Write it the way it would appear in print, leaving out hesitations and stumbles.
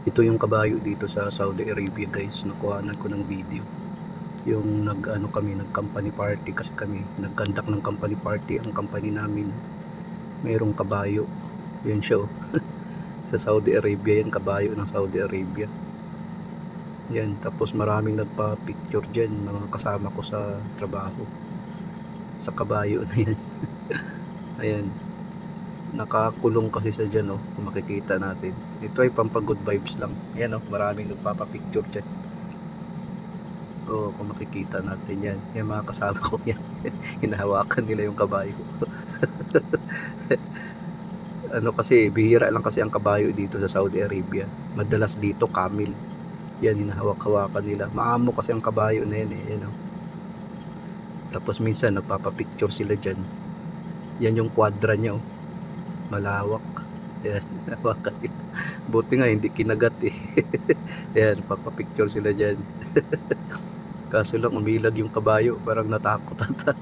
Ito yung kabayo dito sa Saudi Arabia guys, nakuhanan ko ng video. Yung nag company party kasi kami, nag-conduct ng company party ang company namin. Mayroong kabayo. Yan siya oh. Sa Saudi Arabia yan, kabayo ng Saudi Arabia. Yan, tapos maraming nagpa-picture dyan, mga kasama ko sa trabaho. Sa kabayo na yan. Ayan. Nakakulong kasi siya dyan oh, kung makikita natin. Ito ay pampa good vibes lang. Ayan oh, maraming nagpapapicture dyan. Oh, kung makikita natin yan. Yan mga kasama ko yan. Hinahawakan nila yung kabayo. Kasi bihira lang kasi ang kabayo dito sa Saudi Arabia. Madalas dito camel. Yan, hinahawak-hawakan nila. Maamo kasi ang kabayo na yan eh. Yan oh. Tapos minsan nagpapapicture sila dyan. Yan yung quadra niya oh. Malawak. Ayan, hawakan nila. Buti nga hindi kinagat eh. Ayan, papapicture sila dyan. Kaso lang umilag yung kabayo, parang natakot ata.